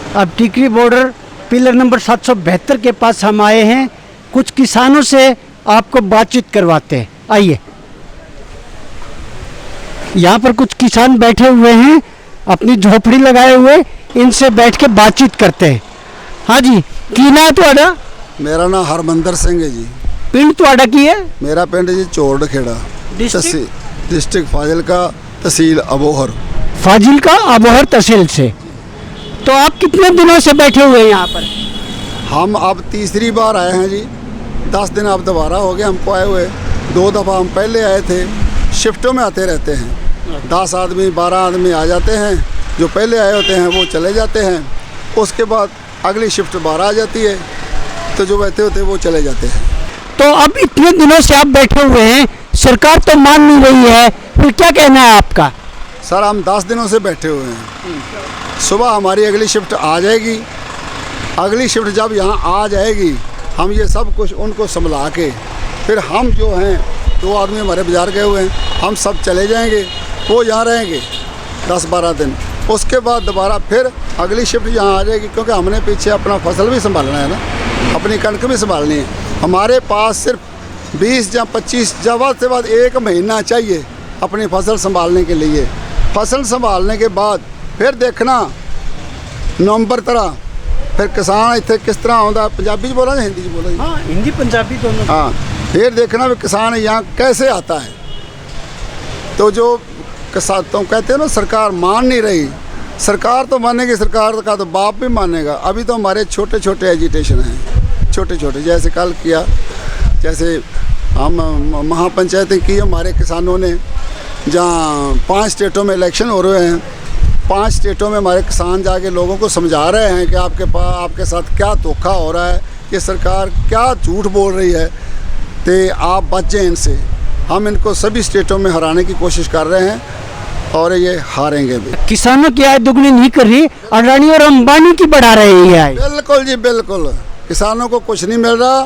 अब टिकरी border pillar number 772 के पास हम आए हैं। कुछ किसानों से आपको बातचीत करवाते हैं, आइए। यहाँ पर कुछ किसान बैठे हुए हैं, अपनी झोपड़ी लगाए हुए, इनसे बैठ के बातचीत करते हैं। हाँ जी, की ना है तुहाडा? मेरा नाम हरमंदर सिंह है जी। पिंड तुहाडा की है? मेरा पिंड जी चोरड खेड़ा, डिस्ट्रिक्ट फाजिलका, तहसील अबोहर। फाजिलका अबोहर तहसील से। तो आप कितने दिनों से बैठे हुए हैं यहाँ पर? हम अब तीसरी बार आए हैं जी। 10 दिन अब दोबारा हो गए हमको आए हुए। 2 दफ़ा हम पहले आए थे। शिफ्टों में आते रहते हैं, 10 आदमी 12 आदमी आ जाते हैं। जो पहले आए होते हैं वो चले जाते हैं, उसके बाद अगली शिफ्ट 12 आ जाती है, तो जो बैठे होते हैं वो चले जाते हैं। तो अब इतने दिनों से आप बैठे हुए हैं, सरकार तो मान नहीं रही है, फिर क्या कहना है आपका? सर हम 10 दिनों से बैठे हुए हैं। सुबह हमारी अगली शिफ्ट आ जाएगी। अगली शिफ्ट जब यहाँ आ जाएगी, हम ये सब कुछ उनको संभला के फिर हम जो हैं 2 आदमी हमारे बाज़ार गए हुए हैं, हम सब चले जाएंगे। वो यहाँ रहेंगे 10-12 दिन। उसके बाद दोबारा फिर अगली शिफ्ट यहाँ आ जाएगी, क्योंकि हमने पीछे अपना फसल भी संभालना है ना, अपनी कणक भी संभालनी है। हमारे पास सिर्फ 20 या 25 ज़्यादा से बाद 1 महीना चाहिए अपनी फसल संभालने के लिए। फसल संभालने के बाद फिर देखना नवंबर तरह फिर किसान इतने किस तरह आता। पंजाबी च बोला या हिंदी च बोला? हाँ, हिंदी पंजाबी दोनों। हाँ, फिर देखना भी किसान यहाँ कैसे आता है। तो जो किसान तो कहते हैं ना सरकार मान नहीं रही, सरकार तो मानेगी, सरकार का तो बाप भी मानेगा। अभी तो हमारे छोटे छोटे एजिटेशन हैं, छोटे छोटे, जैसे कल किया, जैसे हम महापंचायतें की हमारे किसानों ने, जहाँ 5 स्टेटों में इलेक्शन हो रहे हैं। 5 स्टेटों में हमारे किसान जाके लोगों को समझा रहे हैं कि आपके साथ क्या धोखा हो रहा है, ये सरकार क्या झूठ बोल रही है, तो आप बच जाएं इनसे। हम इनको सभी स्टेटों में हराने की कोशिश कर रहे हैं और ये हारेंगे भी। किसानों की आय दुगनी नहीं कर रही, अडानी और अंबानी की बढ़ा रही है आय। बिल्कुल जी बिल्कुल, किसानों को कुछ नहीं मिल रहा।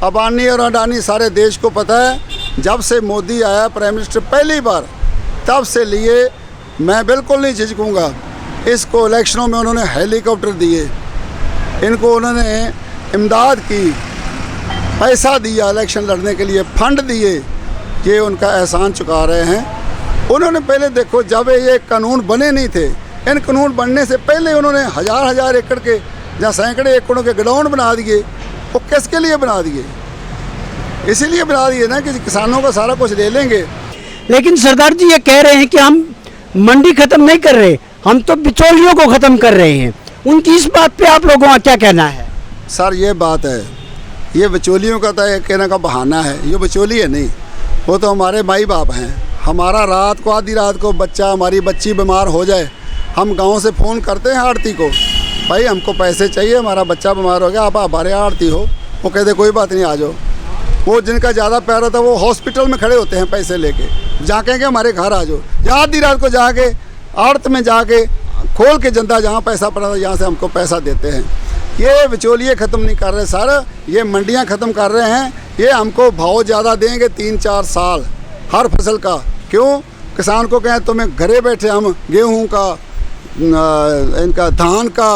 अंबानी और अडानी सारे देश को पता है। जब से मोदी आया प्राइम मिनिस्टर पहली बार, तब से लिए मैं बिल्कुल नहीं झिझकूँगा। इसको इलेक्शनों में उन्होंने हेलीकॉप्टर दिए, इनको उन्होंने इमदाद की, पैसा दिया इलेक्शन लड़ने के लिए, फंड दिए, ये उनका एहसान चुका रहे हैं। उन्होंने पहले देखो, जब ये कानून बने नहीं थे, इन कानून बनने से पहले उन्होंने हज़ार एकड़ के या सैकड़े एकड़ों के गोडाउन बना दिए। वो किसके लिए बना दिए? इसीलिए बना दिए ना कि किसानों का सारा कुछ ले लेंगे। लेकिन सरदार जी ये कह रहे हैं कि हम मंडी खत्म नहीं कर रहे, हम तो बिचौलियों को खत्म कर रहे हैं। उनकी इस बात पे आप लोगों का क्या कहना है? सर ये बात है, ये बिचौलियों का तो कहने का बहाना है। ये बिचौली है नहीं, वो तो हमारे माई बाप हैं। हमारा रात को आधी रात को बच्चा, हमारी बच्ची बीमार हो जाए, हम गांव से फ़ोन करते हैं आड़ती को, भाई हमको पैसे चाहिए, हमारा बच्चा बीमार हो गया, आप हमारे आड़ती हो। वो कहते कोई बात नहीं, आ जाओ। वो जिनका ज़्यादा प्यार होता है वो हॉस्पिटल में खड़े होते हैं पैसे लेके, जहाँ कहेंगे हमारे घर आ जाओ। जहाँ आधी रात को जाके आड़त में जाके खोल के जनता जहाँ पैसा पड़ा था, यहाँ से हमको पैसा देते हैं। ये बिचौलिए ख़त्म नहीं कर रहे सर, ये मंडियाँ ख़त्म कर रहे हैं। ये हमको भाव ज़्यादा देंगे 3-4 साल हर फसल का। क्यों? किसान को कहें तुम्हें घरे बैठे हम गेहूं का, इनका धान का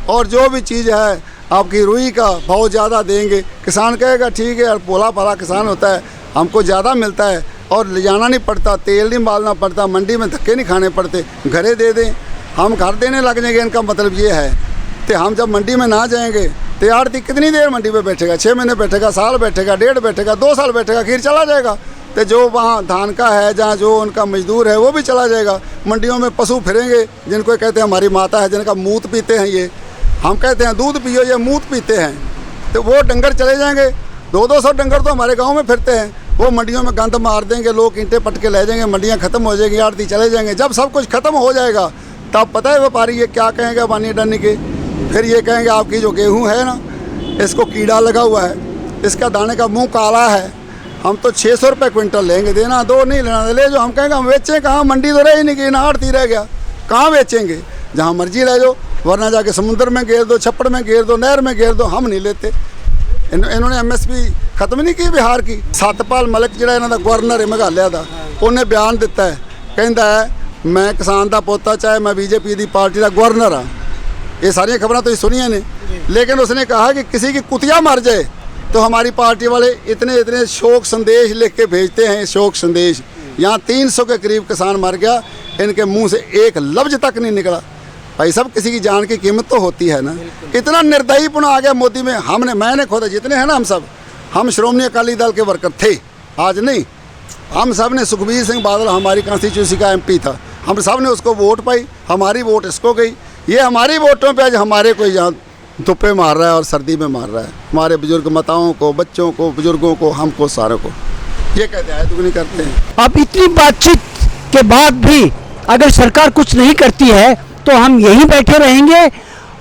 और जो भी चीज़ है आपकी रुई का भाव ज़्यादा देंगे। किसान कहेगा ठीक है यार, पोला पाला किसान होता है, हमको ज़्यादा मिलता है और ले जाना नहीं पड़ता, तेल नहीं डालना पड़ता, मंडी में धक्के नहीं खाने पड़ते, घरे दे दें, हम घर देने लग जाएंगे। इनका मतलब ये है। तो हम जब मंडी में ना जाएंगे तो आड़ती कितनी देर मंडी में बैठेगा? 6 महीने बैठेगा, साल बैठेगा, 1.5 बैठेगा, 2 साल बैठेगा, फिर चला जाएगा। तो जो वहाँ धान का है, जहाँ जो उनका मजदूर है वो भी चला जाएगा। मंडियों में पशु फिरेंगे, जिनको कहते हैं हमारी माता है, जिनका मूत पीते हैं ये, हम कहते हैं दूध पियो, ये मूत पीते हैं। तो वो डंगर चले जाएंगे। 200-200 डंगर तो हमारे गाँव में फिरते हैं। वो मंडियों में गंद मार देंगे, लोग ईंटें पट के ले जाएंगे, मंडियाँ ख़त्म हो जाएंगी, आड़ती चले जाएंगे। जब सब कुछ ख़त्म हो जाएगा तब पता है व्यापारी ये क्या कहेंगे अंबानी अडानी के? फिर ये कहेंगे आपकी जो गेहूँ है ना, इसको कीड़ा लगा हुआ है, इसका दाने का मुंह काला है, हम तो 600 रुपये क्विंटल लेंगे, देना दो, नहीं लेना ले जो। हम कहेंगे हम बेचें कहाँ, मंडी तो रही नहीं गई ना, आड़ती रह गया, कहाँ बेचेंगे? जहाँ मर्जी ले जाओ, वरना जाके समुद्र में घेर दो, छप्पड़ में घेर दो, नहर में घेर दो, हम नहीं लेते। इन्होंने MSP खत्म नहीं की बिहार की। सतपाल मलिक जिहड़ा इन्हां दा गवर्नर है मेघालय का, उन्हें बयान दिता है, कहता है मैं किसान का पोता, चाहे मैं BJP की पार्टी का गवर्नर हाँ, ये सारी खबरें तो सुनी है नहीं, लेकिन उसने कहा कि किसी की कुतिया मर जाए तो हमारी पार्टी वाले इतने इतने शोक संदेश लिख के भेजते हैं। शोक संदेश यहाँ 300 के करीब किसान मर गया, इनके मुंह से एक लफ्ज तक नहीं निकला। भाई साहब, किसी की जान की कीमत तो होती है ना। इतना निर्दयीपन आ गया मोदी में। मैंने खुद, जितने हैं ना हम श्रोमणी अकाली दल के वर्कर थे, आज नहीं। हम सब ने, सुखबीर सिंह बादल हमारी कॉन्स्टिट्यूंसी का MP था, हम सब ने उसको वोट पाई, हमारी वोट इसको गई। ये हमारी वोटों पे आज हमारे कोई यहाँ धुप्पे मार रहा है और सर्दी में मार रहा है। हमारे बुजुर्ग माताओं को, बच्चों को, बुजुर्गों को, हमको सारों को ये कहते हैं दुगनी करते हैं। अब इतनी बातचीत के बाद भी अगर सरकार कुछ नहीं करती है तो हम यहीं बैठे रहेंगे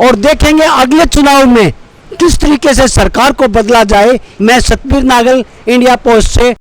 और देखेंगे अगले चुनाव में किस तरीके से सरकार को बदला जाए। मैं सतबीर नागल, इंडिया पोस्ट से।